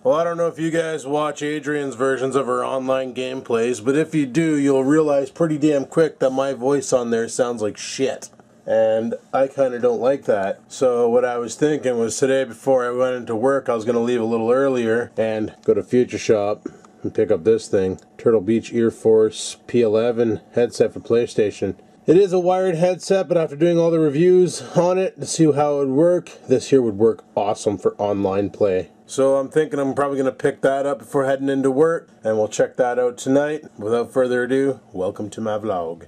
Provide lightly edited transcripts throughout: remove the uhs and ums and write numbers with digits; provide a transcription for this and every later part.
Well, I don't know if you guys watch Adrian's versions of her online gameplays, but if you do, you'll realize pretty damn quick that my voice on there sounds like shit. And I kind of don't like that. So what I was thinking was today before I went into work, I was going to leave a little earlier and go to Future Shop and pick up this thing. Turtle Beach Ear Force P11 headset for PlayStation. It is a wired headset, but after doing all the reviews on it to see how it would work, this here would work awesome for online play. So I'm thinking I'm probably going to pick that up before heading into work, and we'll check that out tonight. Without further ado, welcome to my vlog.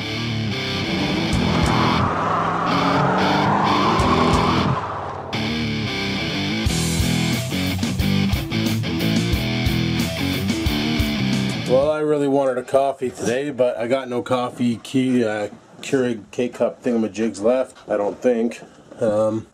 Well, I really wanted a coffee today, but I got no coffee Keurig K-Cup thingamajigs left, I don't think.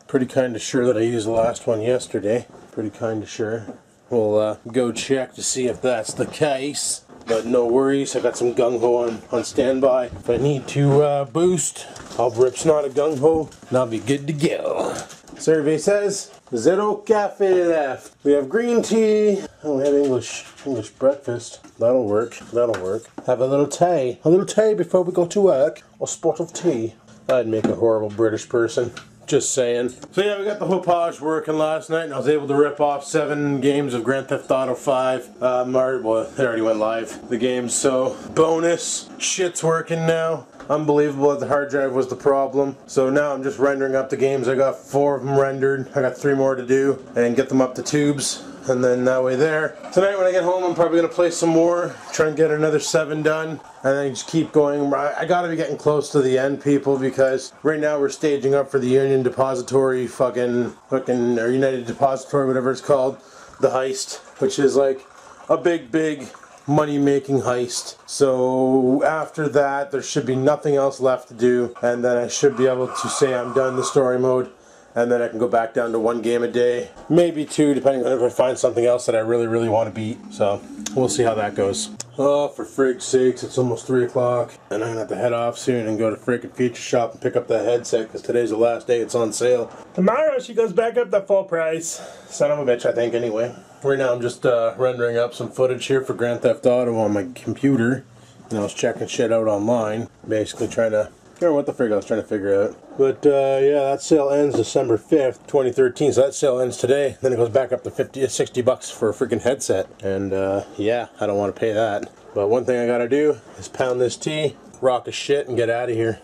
Pretty kind of sure that I used the last one yesterday. Pretty kind of sure. We'll go check to see if that's the case. But no worries, I got some gung-ho on standby. If I need to boost, I'll rip snot a gung-ho and I'll be good to go. Survey says, 0 cafe left. We have green tea. Oh, we have English breakfast. That'll work. That'll work. Have a little tea. A little tea before we go to work. A spot of tea. I'd make a horrible British person. Just saying. So yeah, we got the Hopage working last night, and I was able to rip off 7 games of Grand Theft Auto 5. Well, they already went live, the games, so bonus. Shit's working now. Unbelievable that the hard drive was the problem. So now I'm just rendering up the games. I got 4 of them rendered. I got 3 more to do and get them up to tubes. And then that way there. Tonight when I get home I'm probably going to play some more. Try and get another 7 done. And then just keep going. I gotta be getting close to the end, people, because right now we're staging up for the Union Depository or United Depository, whatever it's called. The heist. Which is like a big money-making heist. So after that, there should be nothing else left to do, and then I should be able to say I'm done the story mode, and then I can go back down to 1 game a day, maybe 2, depending on if I find something else that I really want to beat. So we'll see how that goes. Oh, for frig's sakes, it's almost 3 o'clock, and I'm gonna have to head off soon and go to freaking Future Shop and pick up that headset, because today's the last day it's on sale. Tomorrow she goes back up to full price. Son of a bitch, I think, anyway. Right now I'm just rendering up some footage here for Grand Theft Auto on my computer. And I was checking shit out online. Basically trying to, I don't know what the frig I was trying to figure out. But yeah, that sale ends December 5th, 2013. So that sale ends today. Then it goes back up to 50 or 60 bucks for a freaking headset. And yeah, I don't want to pay that. But one thing I gotta do is pound this tea, rock a shit, and get out of here.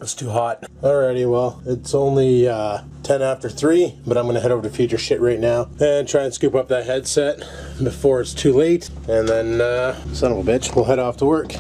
It's too hot. Alrighty, well, it's only 10 after 3, but I'm gonna head over to Future Shit right now and try and scoop up that headset before it's too late, and then, son of a bitch, we'll head off to work.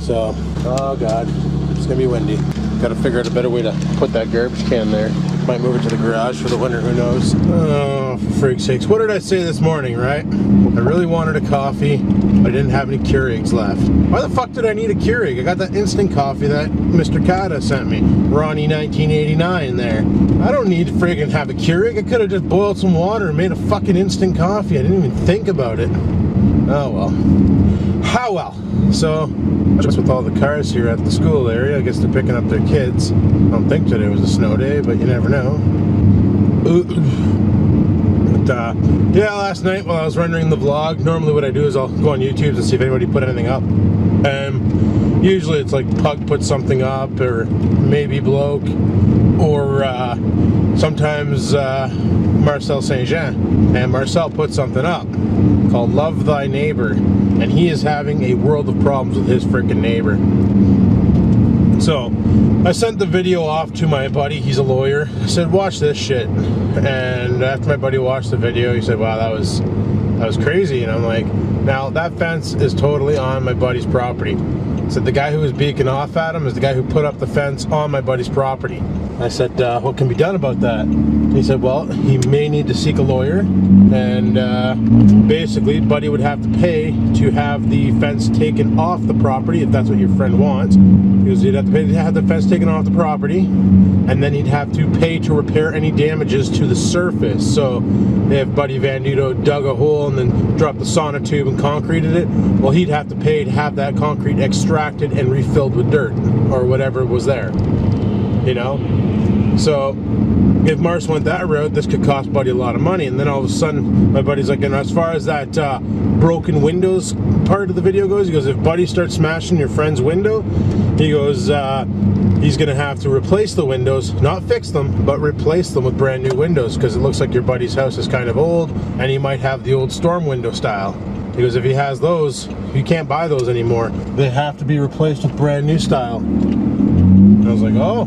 So, oh god, it's gonna be windy. Gotta figure out a better way to put that garbage can there. Might move it to the garage for the winter, who knows. Oh, for freak's sakes. What did I say this morning, right? I really wanted a coffee, but I didn't have any Keurigs left. Why the fuck did I need a Keurig? I got that instant coffee that Mr. Kata sent me. Ronnie 1989 there. I don't need to friggin' have a Keurig. I could have just boiled some water and made a fucking instant coffee. I didn't even think about it. Oh well. How well. So, just with all the cars here at the school area, I guess they're picking up their kids. I don't think today was a snow day, but you never know. But, yeah, last night while I was rendering the vlog, normally what I do is I'll go on YouTube and see if anybody put anything up. Usually it's like Pug put something up, or maybe Bloke, or sometimes Marcel St. Jean. And Marcel put something up called Love Thy Neighbor, and he is having a world of problems with his freaking neighbor. So I sent the video off to my buddy, he's a lawyer. I said, watch this shit. And after my buddy watched the video, he said, wow, that was crazy. And I'm like, now that fence is totally on my buddy's property. So the guy who was beaking off at him is the guy who put up the fence on my buddy's property. I said, what can be done about that? He said, well, he may need to seek a lawyer, and basically Buddy would have to pay to have the fence taken off the property, if that's what your friend wants. Because he'd have to pay to have the fence taken off the property, and then he'd have to pay to repair any damages to the surface. So if Buddy Vandito dug a hole and then dropped the sonotube and concreted it, well, he'd have to pay to have that concrete extracted and refilled with dirt, or whatever was there. You know? So if Mars went that route, this could cost Buddy a lot of money. And then all of a sudden, my buddy's like, and as far as that broken windows part of the video goes, he goes, if Buddy starts smashing your friend's window, he goes, he's gonna have to replace the windows, not fix them, but replace them with brand new windows, because it looks like your buddy's house is kind of old, and he might have the old storm window style. He goes, if he has those, you can't buy those anymore. They have to be replaced with brand new style. And I was like, oh.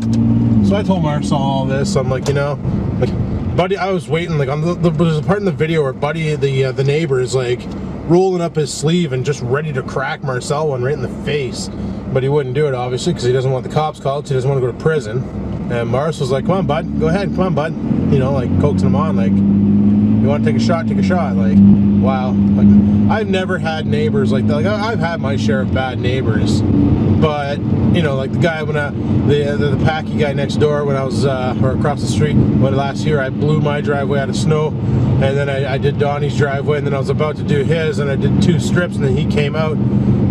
So I told Marcel all this. I'm like, you know, like, Buddy, I was waiting, like, on there's a part in the video where Buddy, the neighbor, is like rolling up his sleeve and just ready to crack Marcel one right in the face. But he wouldn't do it, obviously, because he doesn't want the cops called, so he doesn't want to go to prison. And Mars was like, come on, bud, go ahead, come on, bud. You know, like, coaxing him on, like, you want to take a shot, take a shot. Like, wow. Like, I've never had neighbors like that. Like, I've had my share of bad neighbors. But, you know, like the guy when the Packy guy next door when I was, or across the street, when last year I blew my driveway out of snow, and then I did Donnie's driveway, and then I was about to do his, and I did 2 strips, and then he came out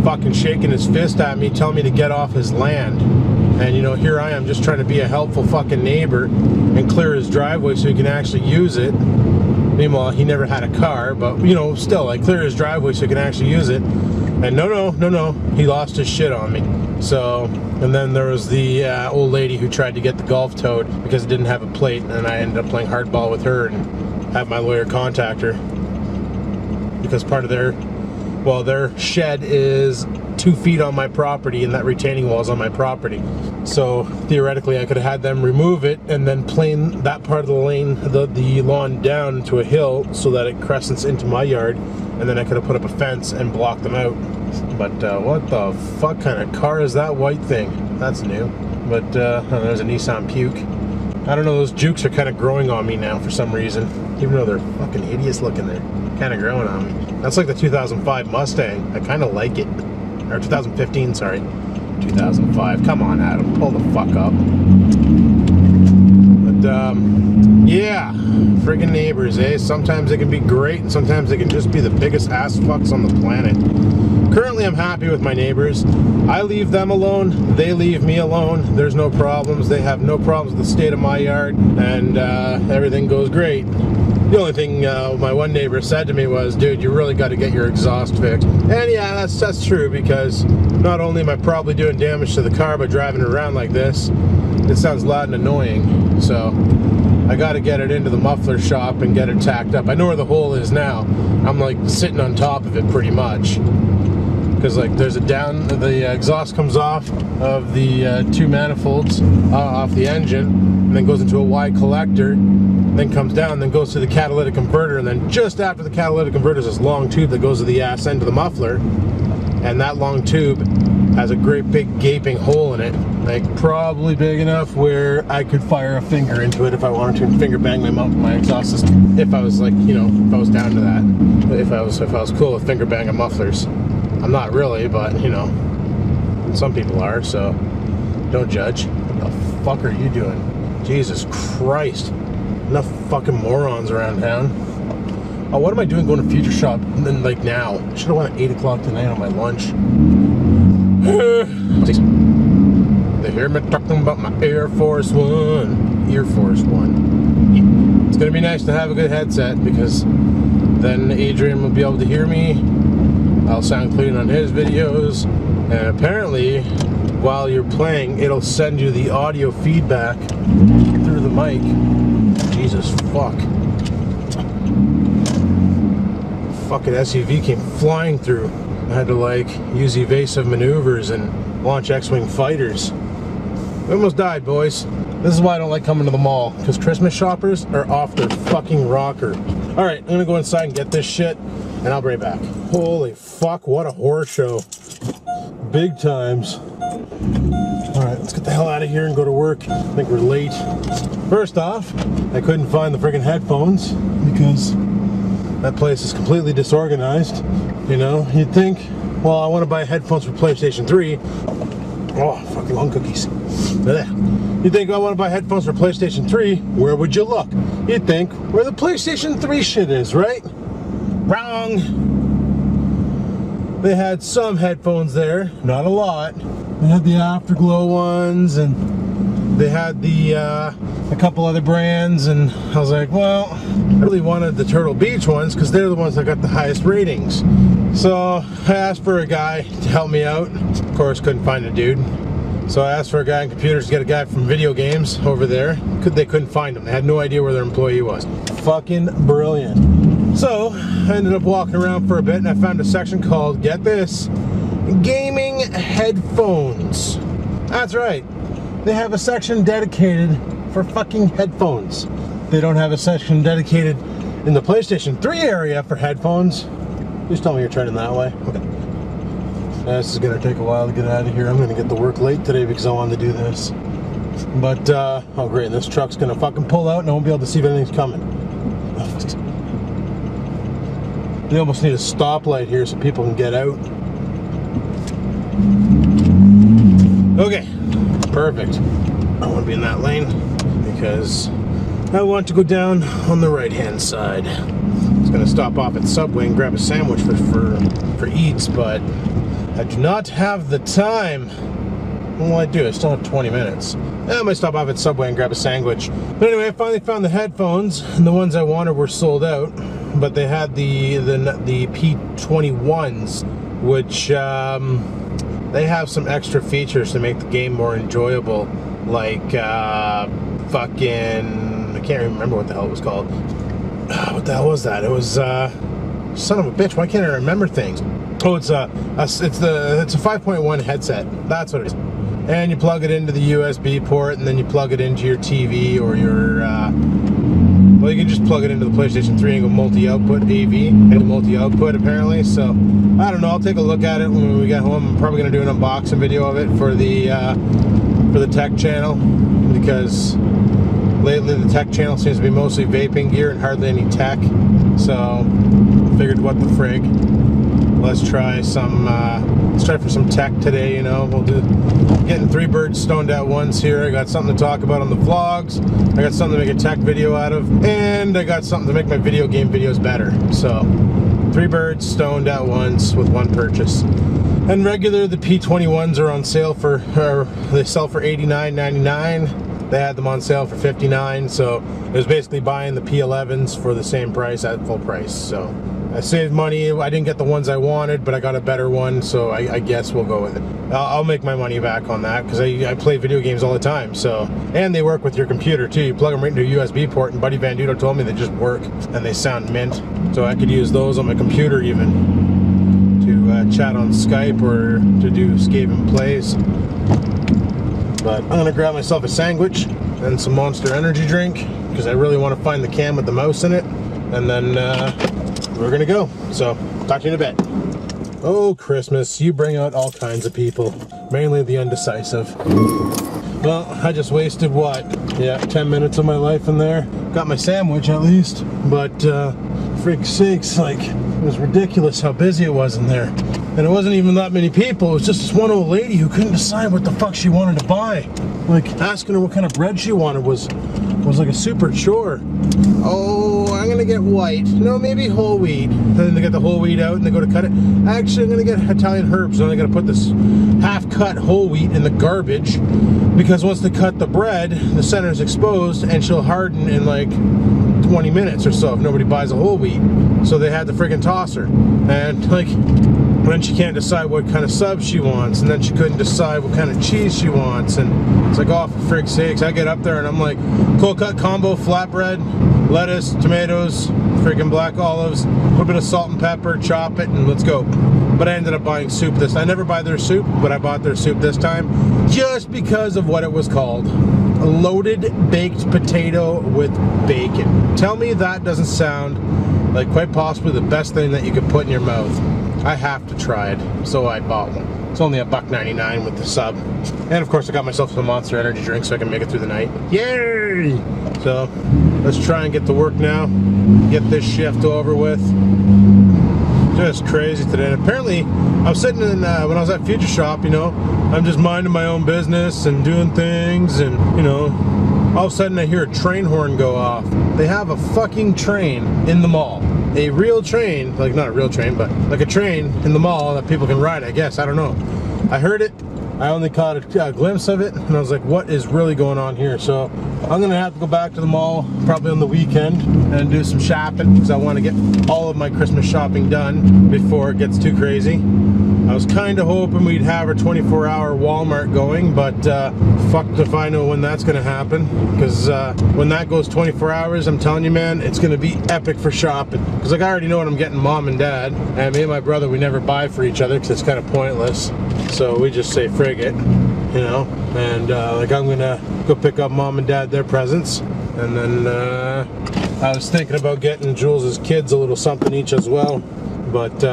fucking shaking his fist at me, telling me to get off his land. And, you know, here I am just trying to be a helpful fucking neighbor and clear his driveway so he can actually use it. Meanwhile, he never had a car, but, you know, still, I clear his driveway so he can actually use it. And no, he lost his shit on me. So, and then there was the old lady who tried to get the golf towed because it didn't have a plate, and I ended up playing hardball with her and have my lawyer contact her. Because part of their shed is 2 feet on my property, and that retaining wall is on my property. So theoretically I could have had them remove it and then plane that part of the lane, the lawn down to a hill so that it crescents into my yard, and then I could have put up a fence and blocked them out. But what the fuck kind of car is that white thing? That's new. But there's a Nissan Puke. I don't know, those Jukes are kind of growing on me now for some reason. Even though they're fucking hideous looking, they're kind of growing on me. That's like the 2005 Mustang. I kind of like it. Or 2015, sorry. 2005. Come on, Adam. Pull the fuck up. But, yeah. Friggin' neighbors, eh? Sometimes they can be great, and sometimes they can just be the biggest ass fucks on the planet. Currently, I'm happy with my neighbors. I leave them alone. They leave me alone. There's no problems. They have no problems with the state of my yard, and everything goes great. The only thing my one neighbor said to me was, dude, you really got to get your exhaust fixed. And yeah, that's true, because not only am I probably doing damage to the car by driving it around like this, it sounds loud and annoying. So I got to get it into the muffler shop and get it tacked up. I know where the hole is now. I'm like sitting on top of it pretty much. Because like there's the exhaust comes off of the 2 manifolds off the engine, and then goes into a Y collector, then comes down, then goes to the catalytic converter, and then just after the catalytic converter is this long tube that goes to the ass end of the muffler, and that long tube has a great big gaping hole in it, like probably big enough where I could fire a finger into it if I wanted to, and finger bang my exhaust system, if I was like, you know, if I was down to that, if I was cool with finger banging mufflers. I'm not really, but you know, some people are, so don't judge. What the fuck are you doing? Jesus Christ. Enough fucking morons around town. Oh, what am I doing going to Future Shop and then like now? I should have went at 8 o'clock tonight on my lunch. They hear me talking about my Air Force One. Air Force One. It's gonna be nice to have a good headset, because then Adrian will be able to hear me. I'll sound clean on his videos, and apparently while you're playing it'll send you the audio feedback through the mic. Jesus fuck. Fucking SUV came flying through. I had to like use evasive maneuvers and launch X-Wing fighters. We almost died, boys. This is why I don't like coming to the mall, because Christmas shoppers are off their fucking rocker. Alright, I'm gonna go inside and get this shit, and I'll be right back. Holy fuck, what a horror show. Big times. Alright, let's get the hell out of here and go to work. I think we're late. First off, I couldn't find the friggin' headphones, because that place is completely disorganized. You know, you'd think, well, I want to buy headphones for PlayStation 3. Oh, fucking lung cookies. You'd think, I want to buy headphones for PlayStation 3. Where would you look? You'd think, where the PlayStation 3 shit is, right? Wrong. They had some headphones there, not a lot. They had the Afterglow ones, and they had a couple other brands, and I was like, well, I really wanted the Turtle Beach ones because they're the ones that got the highest ratings. So I asked for a guy to help me out. Of course, couldn't find a dude. So I asked for a guy in computers to get a guy from video games over there. They couldn't find him. They had no idea where their employee was. Fucking brilliant. So I ended up walking around for a bit, and I found a section called, get this, gaming headphones. That's right. They have a section dedicated for fucking headphones. They don't have a section dedicated in the PlayStation 3 area for headphones. Please tell me you're turning that way. Okay. This is gonna take a while to get out of here. I'm gonna get to work late today because I wanted to do this. But, oh great, and this truck's gonna fucking pull out and I won't be able to see if anything's coming. They almost need a stoplight here so people can get out. Okay, perfect. I want to be in that lane because I want to go down on the right-hand side. I was gonna stop off at Subway and grab a sandwich for eats, but I do not have the time. Well, I do. I still have 20 minutes. I might stop off at Subway and grab a sandwich. But anyway, I finally found the headphones, and the ones I wanted were sold out. But they had the P21s, which they have some extra features to make the game more enjoyable, like fucking, I can't remember what the hell it was called. What the hell was that? It was son of a bitch. Why can't I remember things? Oh, it's a 5.1 headset. That's what it is. And you plug it into the USB port, and then you plug it into your TV or your well, you can just plug it into the PlayStation 3 and go multi-output AV and multi-output apparently. So I don't know. I'll take a look at it when we get home. I'm probably gonna do an unboxing video of it for the tech channel, because lately the tech channel seems to be mostly vaping gear and hardly any tech. So figured, what the frig? Let's try for some tech today, you know. We'll do getting three birds stoned at once here. I got something to talk about on the vlogs. I got something to make a tech video out of, and I got something to make my video game videos better. So, three birds stoned at once with one purchase. And regular, the P21s are on sale for, they sell for $89.99. They had them on sale for $59, so it was basically buying the P11s for the same price at full price. So I saved money. I didn't get the ones I wanted, but I got a better one, so I guess we'll go with it. I'll make my money back on that, because I play video games all the time. So, and they work with your computer too. You plug them right into a USB port, and Buddy Van Dudo told me they just work and they sound mint. So I could use those on my computer even to chat on Skype or to do Skaven plays. But I'm gonna grab myself a sandwich and some Monster Energy drink, because I really want to find the can with the mouse in it, and then we're gonna go. So talk to you in a bit. Oh, Christmas, you bring out all kinds of people, mainly the undecisive. Well, I just wasted what? Yeah, 10 minutes of my life in there. Got my sandwich at least, but freak sakes, like, it was ridiculous how busy it was in there. And it wasn't even that many people. It was just this one old lady who couldn't decide what the fuck she wanted to buy. Like, asking her what kind of bread she wanted was like a super chore. Oh, I'm gonna get white. No, maybe whole wheat. And then they get the whole wheat out and they go to cut it. Actually, I'm gonna get Italian herbs. So I'm gonna put this half-cut whole wheat in the garbage, because once they cut the bread, the center is exposed and she'll harden in like 20 minutes or so if nobody buys a whole wheat. So they had to freaking toss her. And like, then she can't decide what kind of sub she wants, and then she couldn't decide what kind of cheese she wants, and it's like, oh, for frig's sakes. I get up there and I'm like, cold cut combo, flatbread, lettuce, tomatoes, freaking black olives, a little bit of salt and pepper, chop it, and let's go. But I ended up buying soup this time. I never buy their soup, but I bought their soup this time just because of what it was called. A loaded baked potato with bacon. Tell me that doesn't sound like quite possibly the best thing that you could put in your mouth. I have to try it, so I bought one. It's only $1.99 with the sub. And of course I got myself some Monster Energy drink so I can make it through the night. Yay! So, let's try and get to work now. Get this shift over with. Just crazy today. And apparently, I was sitting in, when I was at Future Shop, you know, I'm just minding my own business and doing things, and, you know, all of a sudden I hear a train horn go off. They have a fucking train in the mall. A real train, like not a real train, but like a train in the mall that people can ride, I guess. I don't know. I heard it, I only caught a glimpse of it, and I was like, what is really going on here? So I'm gonna have to go back to the mall probably on the weekend and do some shopping, because I want to get all of my Christmas shopping done before it gets too crazy. I was kind of hoping we'd have our 24-hour Walmart going, but fucked if I know when that's going to happen, because when that goes 24 hours, I'm telling you, man, it's going to be epic for shopping, because like I already know what I'm getting mom and dad, and me and my brother, we never buy for each other because it's kind of pointless, so we just say frig it, you know, and like I'm going to go pick up mom and dad their presents, and then I was thinking about getting Jules' kids a little something each as well. But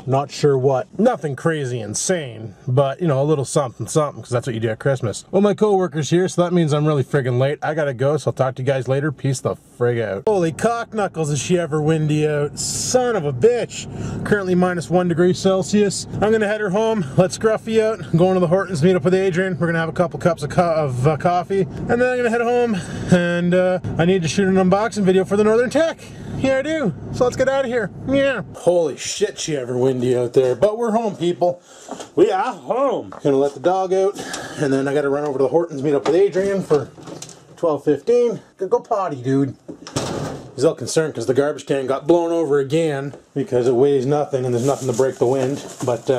not sure what. Nothing crazy insane, but you know, a little something because that's what you do at Christmas. Well, my co-worker's here, so that means I'm really friggin' late. I gotta go, so I'll talk to you guys later. Peace the frig out. Holy cock knuckles, is she ever windy out. Son of a bitch. Currently -1 degree Celsius. I'm gonna head her home, let Scruffy out. I'm going to the Hortons, meet up with Adrian. We're gonna have a couple cups of coffee, and then I'm gonna head home, and I need to shoot an unboxing video for the Northern Tech. Yeah, I do. So let's get out of here. Yeah. Holy shit, she ever windy out there. But we're home, people. We are home. Gonna let the dog out, and then I gotta run over to the Hortons, meet up with Adrian for 12:15. Go potty, dude. He's all concerned because the garbage can got blown over again because it weighs nothing and there's nothing to break the wind. But,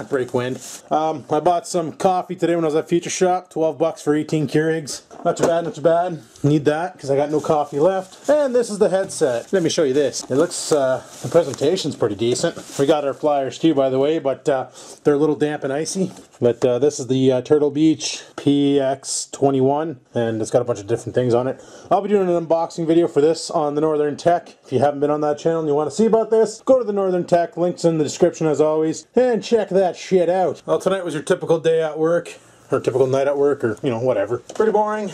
break wind. I bought some coffee today when I was at Future Shop. 12 bucks for 18 Keurigs. Not too bad, not too bad. Need that because I got no coffee left. And this is the headset. Let me show you this. It looks, the presentation's pretty decent. We got our flyers too, by the way, but they're a little damp and icy. But this is the Turtle Beach PX21, and it's got a bunch of different things on it. I'll be doing an unboxing video for this on the Northern Tech. If you haven't been on that channel and you want to see about this, go to the Northern Tech. Links in the description as always, and check that shit out. Well, tonight was your typical day at work, or typical night at work, or, you know, whatever. Pretty boring,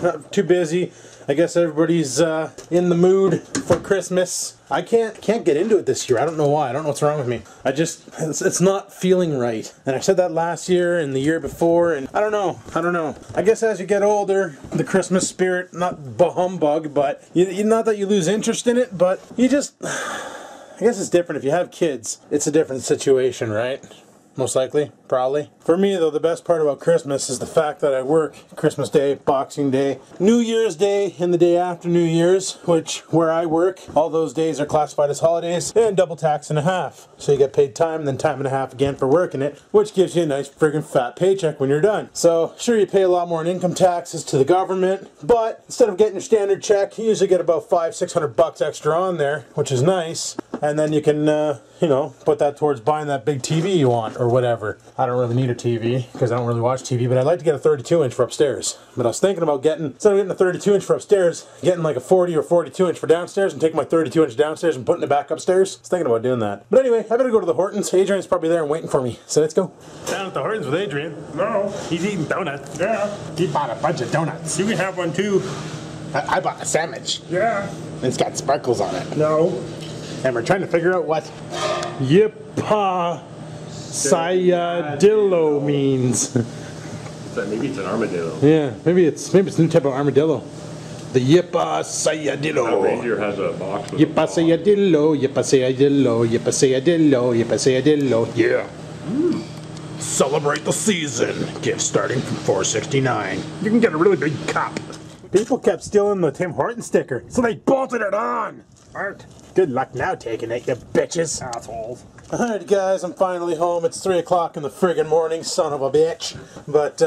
not too busy. I guess everybody's in the mood for Christmas. I can't get into it this year. I don't know why. I don't know what's wrong with me. It's not feeling right. And I said that last year and the year before, and I don't know. I guess as you get older, the Christmas spirit, not humbug, but not that you lose interest in it, but you just, I guess it's different. If you have kids, it's a different situation, right? Most likely, probably. For me, though, the best part about Christmas is the fact that I work Christmas Day, Boxing Day, New Year's Day, and the day after New Year's, which, where I work, all those days are classified as holidays, and double tax and a half. So you get paid time, and then time and a half again for working it, which gives you a nice friggin' fat paycheck when you're done. So, sure, you pay a lot more in income taxes to the government, but instead of getting your standard check, you usually get about $500-600 extra on there, which is nice. And then you can, you know, put that towards buying that big TV you want, or whatever. I don't really need a TV, because I don't really watch TV, but I'd like to get a 32-inch for upstairs. But I was thinking about getting, instead of getting a 32-inch for upstairs, getting like a 40 or 42-inch for downstairs, and taking my 32-inch downstairs and putting it back upstairs. I was thinking about doing that. But anyway, I better go to the Hortons. Adrian's probably there and waiting for me. So let's go. Down at the Hortons with Adrian. No. He's eating donuts. Yeah. He bought a bunch of donuts. You can have one too. I bought a sandwich. Yeah. It's got sparkles on it. No. And we're trying to figure out what Yippa Sayadillo means. Maybe it's an armadillo. Yeah, maybe it's a new type of armadillo. The Yippa Sayadillo. Reindeer has a box with Yippa Sayadillo, Yippa Sayadillo, Yippa Sayadillo, Yippa Sayadillo. Yeah. Celebrate the season. Gift starting from $4.69. You can get a really big cup. People kept stealing the Tim Hortons sticker, so they bolted it on. Art. Good luck now taking it, you bitches. assholes. Alright guys, I'm finally home. It's 3 o'clock in the friggin' morning, son of a bitch. But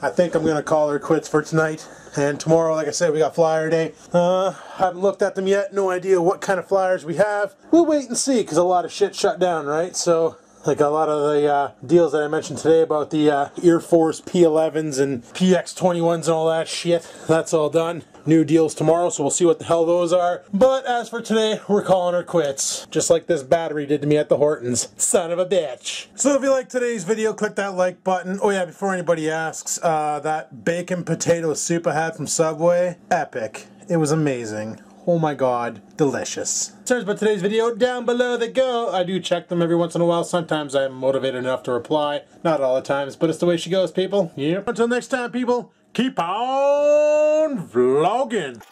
I think I'm gonna call her quits for tonight. And tomorrow, like I said, we got flyer day. Haven't looked at them yet, no idea what kind of flyers we have. We'll wait and see, because a lot of shit shut down, right? So, like a lot of the deals that I mentioned today about the Air Force P11s and PX21s and all that shit, that's all done. New deals tomorrow, so we'll see what the hell those are. But as for today, we're calling her quits. Just like this battery did to me at the Hortons. Son of a bitch. So if you like today's video, click that like button. Oh yeah, before anybody asks, that bacon potato soup I had from Subway, epic. It was amazing. Oh my god, delicious. Sorry about today's video, down below they go. I do check them every once in a while. Sometimes I'm motivated enough to reply. Not all the times, but it's the way she goes, people. Yep. Until next time, people, keep on vlogging.